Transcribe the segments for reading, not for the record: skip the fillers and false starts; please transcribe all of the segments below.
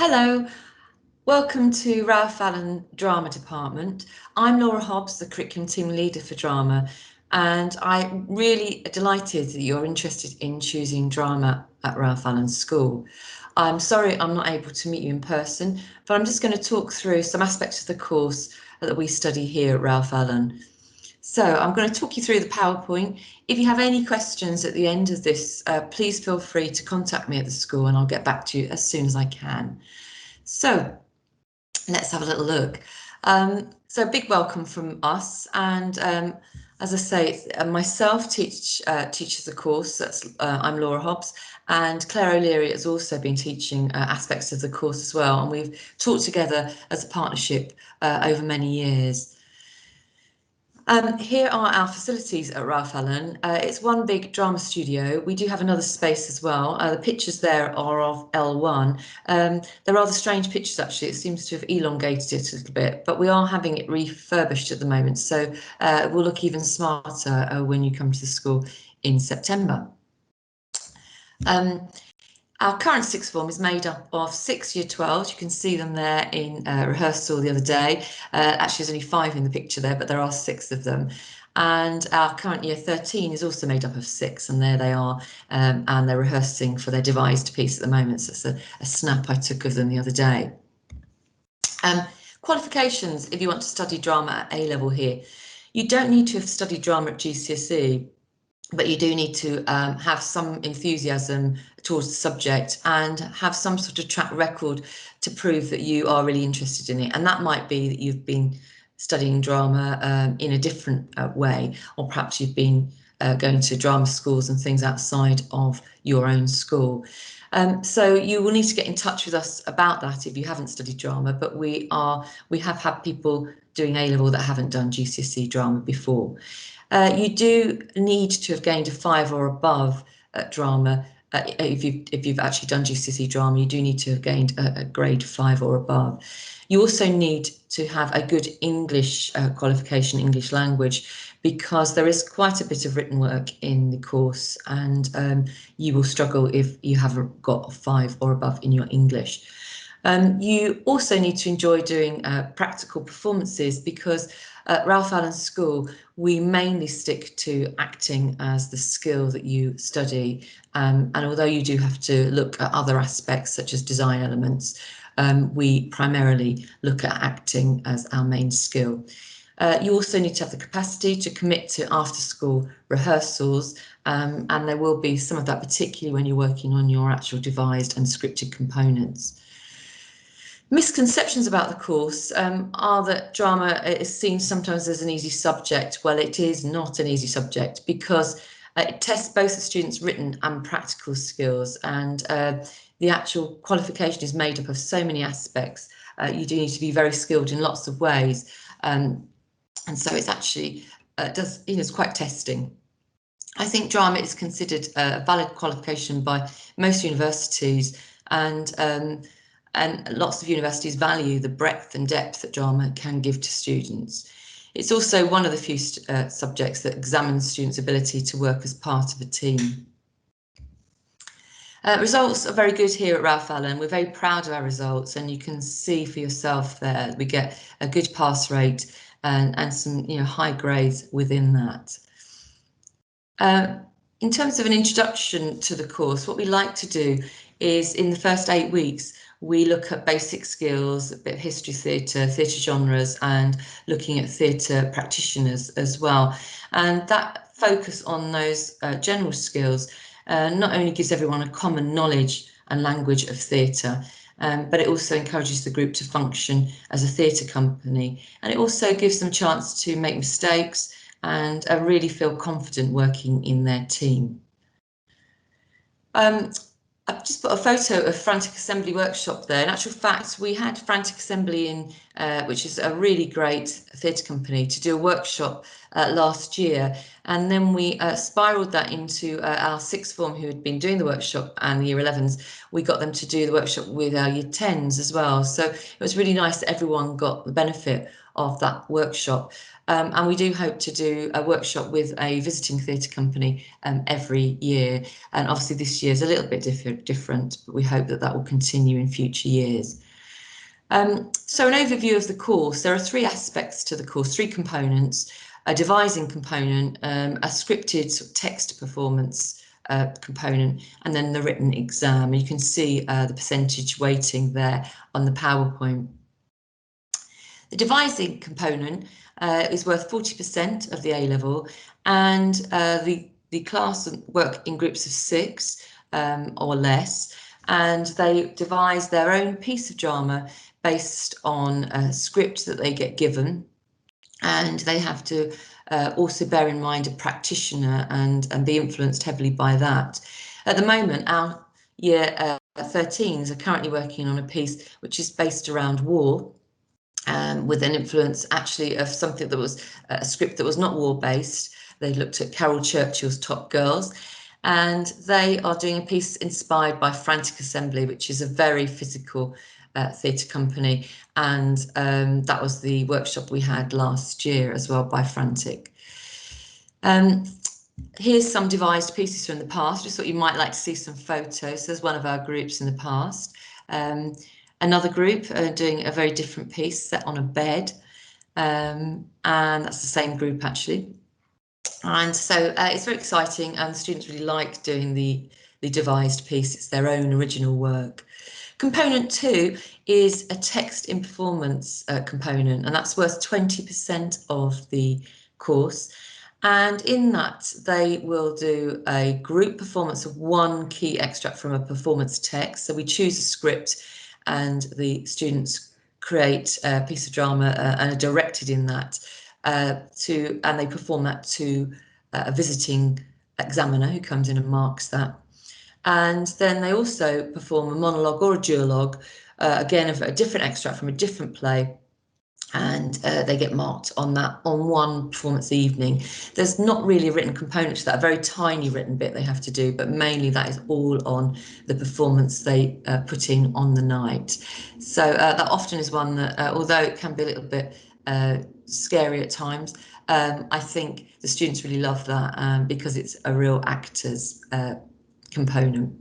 Hello, welcome to Ralph Allen Drama Department. I'm Laura Hobbs, the Curriculum Team Leader for Drama, and I'm really delighted that you're interested in choosing drama at Ralph Allen School. I'm sorry I'm not able to meet you in person, but I'm just going to talk through some aspects of the course that we study here at Ralph Allen. So I'm going to talk you through the PowerPoint. If you have any questions at the end of this, please feel free to contact me at the school and I'll get back to you as soon as I can. So let's have a little look. So big welcome from us, and as I say, myself teaches the course. I'm Laura Hobbs, and Claire O'Leary has also been teaching aspects of the course as well, and we've taught together as a partnership over many years. Here are our facilities at Ralph Allen. It's one big drama studio. We do have another space as well. The pictures there are of L1. They're rather strange pictures actually. It seems to have elongated it a little bit, but we are having it refurbished at the moment. So it will look even smarter when you come to the school in September. Our current sixth form is made up of 6 Year 12s. You can see them there in rehearsal the other day. Actually, there's only 5 in the picture there, but there are 6 of them. And our current Year 13 is also made up of 6, and there they are, and they're rehearsing for their devised piece at the moment. So it's a snap I took of them the other day. Qualifications, if you want to study drama at A-level here. You don't need to have studied drama at GCSE, but you do need to have some enthusiasm towards the subject and have some sort of track record to prove that you are really interested in it. And that might be that you've been studying drama in a different way, or perhaps you've been going to drama schools and things outside of your own school. So you will need to get in touch with us about that if you haven't studied drama, but we have had people doing A-level that haven't done GCSE drama before. You do need to have gained a 5 or above at drama. If you've actually done GCSE drama, you do need to have gained a grade 5 or above. You also need to have a good English qualification, English language, because there is quite a bit of written work in the course, and you will struggle if you haven't got a 5 or above in your English. You also need to enjoy doing practical performances, because at Ralph Allen School, we mainly stick to acting as the skill that you study. And although you do have to look at other aspects such as design elements, we primarily look at acting as our main skill. You also need to have the capacity to commit to after-school rehearsals, and there will be some of that, particularly when you're working on your actual devised and scripted components. Misconceptions about the course are that drama is seen sometimes as an easy subject. Well, it is not an easy subject, because it tests both the students' written and practical skills, and the actual qualification is made up of so many aspects. You do need to be very skilled in lots of ways, and so it's actually it's quite testing. I think drama is considered a valid qualification by most universities, and lots of universities value the breadth and depth that drama can give to students. It's also one of the few subjects that examines students' ability to work as part of a team. Results are very good here at Ralph Allen. We're very proud of our results, and you can see for yourself there we get a good pass rate and some high grades within that. In terms of an introduction to the course, what we like to do is, in the first 8 weeks, we look at basic skills, a bit of history theatre genres, and looking at theatre practitioners as well. And that focus on those general skills not only gives everyone a common knowledge and language of theatre, but it also encourages the group to function as a theatre company. And it also gives them a chance to make mistakes and really feel confident working in their team. I've just put a photo of Frantic Assembly Workshop there. In actual fact, we had Frantic Assembly in, which is a really great theatre company, to do a workshop last year. And then we spiralled that into our sixth form who had been doing the workshop, and the Year 11s. We got them to do the workshop with our Year 10s as well. So it was really nice that everyone got the benefit of that workshop. And we do hope to do a workshop with a visiting theatre company every year. And obviously this year is a little bit different, but we hope that that will continue in future years. So an overview of the course. There are three aspects to the course, three components: a devising component, a scripted text performance component, and then the written exam. You can see the percentage weighting there on the PowerPoint. The devising component is worth 40% of the A-level, and the class work in groups of 6 or less, and they devise their own piece of drama based on a script that they get given, and they have to also bear in mind a practitioner and be influenced heavily by that. At the moment, our year 13s are currently working on a piece which is based around war, with an influence actually of something that was a script that was not war-based. They looked at Carol Churchill's Top Girls, and they are doing a piece inspired by Frantic Assembly, which is a very physical theatre company, and that was the workshop we had last year as well by Frantic. Here's some devised pieces from the past. Just thought you might like to see some photos. There's one of our groups in the past. Another group doing a very different piece set on a bed, and that's the same group actually. And so it's very exciting, and the students really like doing the devised piece. It's their own original work. Component 2 is a text in performance component, and that's worth 20% of the course. And in that, they will do a group performance of one key extract from a performance text. So we choose a script, and the students create a piece of drama and are directed in that and they perform that to a visiting examiner who comes in and marks that. And then they also perform a monologue or a duologue, again of a different extract from a different play, and they get marked on that on one performance evening. There's not really a written component to that, a very tiny written bit they have to do, but mainly that is all on the performance they put in on the night. So that often is one that, although it can be a little bit scary at times, I think the students really love that because it's a real actor's component.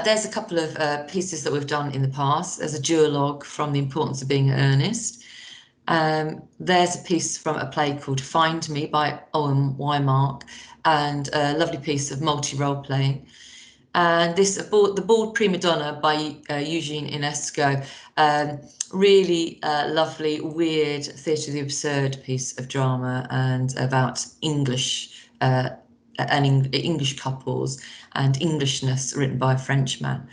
There's a couple of pieces that we've done in the past. There's a duologue from The Importance of Being Earnest. There's a piece from a play called Find Me by Owen Wymark, and a lovely piece of multi-role playing. And this, The Bald Prima Donna by Eugene Ionesco, really lovely, weird, theatre of the absurd piece of drama, and about English and English couples and Englishness, written by a Frenchman.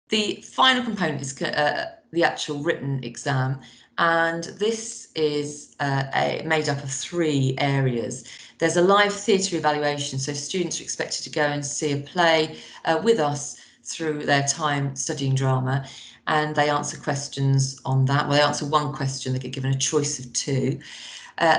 The final component is the actual written exam, and this is made up of 3 areas. There's a live theatre evaluation, so students are expected to go and see a play with us through their time studying drama, and they answer questions on that. Well, they answer one question, they get given a choice of 2.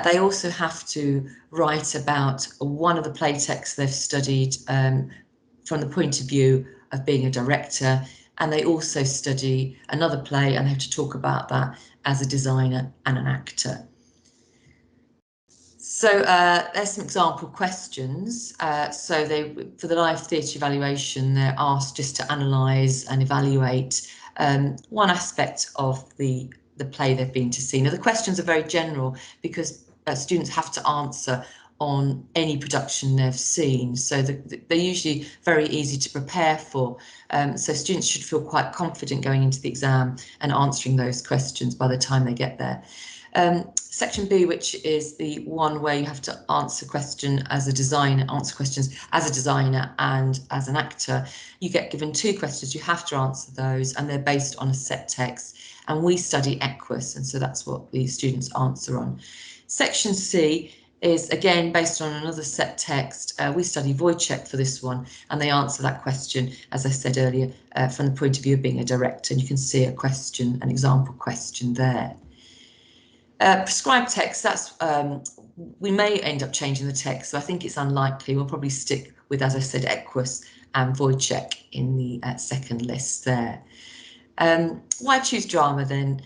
They also have to write about one of the play texts they've studied from the point of view of being a director, and they also study another play and they have to talk about that as a designer and an actor. So there's some example questions. So for the live theatre evaluation, they're asked just to analyse and evaluate one aspect of the play they've been to see. Now, the questions are very general because students have to answer on any production they've seen, so they're usually very easy to prepare for. So students should feel quite confident going into the exam and answering those questions by the time they get there. Section B, which is the one where you have to answer questions as a designer and as an actor. You get given 2 questions, you have to answer those, and they're based on a set text. And we study Equus, and so that's what the students answer on. Section C is again based on another set text. We study Wojciech for this one, and they answer that question, as I said earlier, from the point of view of being a director. And you can see a question, an example question there. Prescribed text, that's we may end up changing the text, so I think it's unlikely. We'll probably stick with, as I said, Equus and Wojciech in the second list there. Why choose drama then?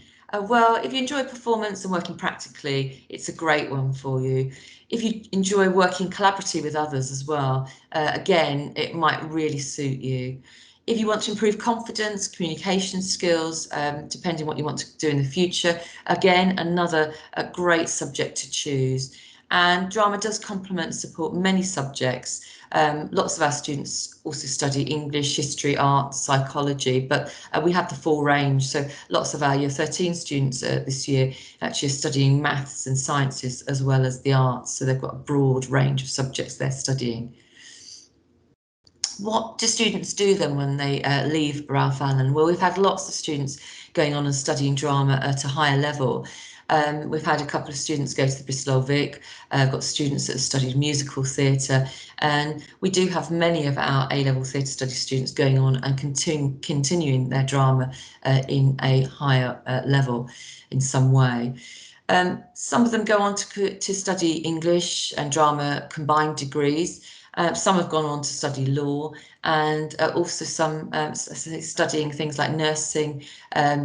Well, if you enjoy performance and working practically, it's a great one for you. If you enjoy working collaboratively with others as well, again, it might really suit you. If you want to improve confidence, communication skills, depending what you want to do in the future, again, another great subject to choose. And drama does complement and support many subjects. Lots of our students also study English, history, art, psychology, but we have the full range. So lots of our Year 13 students this year actually are studying maths and sciences as well as the arts. So they've got a broad range of subjects they're studying. What do students do then when they leave Ralph Allen? Well, we've had lots of students going on and studying drama at a higher level. We've had a couple of students go to the Bristol Old Vic. I've got students that have studied musical theatre, and we do have many of our A-level theatre study students going on and continuing their drama in a higher level in some way. Some of them go on to study English and drama combined degrees. Some have gone on to study law, and also some studying things like nursing,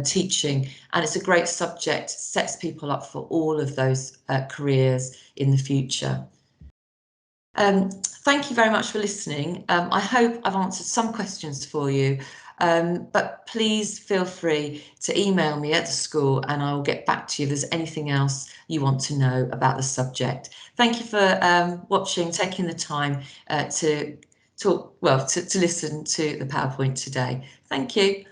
teaching, and it's a great subject, sets people up for all of those careers in the future. Thank you very much for listening. I hope I've answered some questions for you, but please feel free to email me at the school and I will get back to you if there's anything else you want to know about the subject. Thank you for watching, taking the time to talk, well, to listen to the PowerPoint today. Thank you.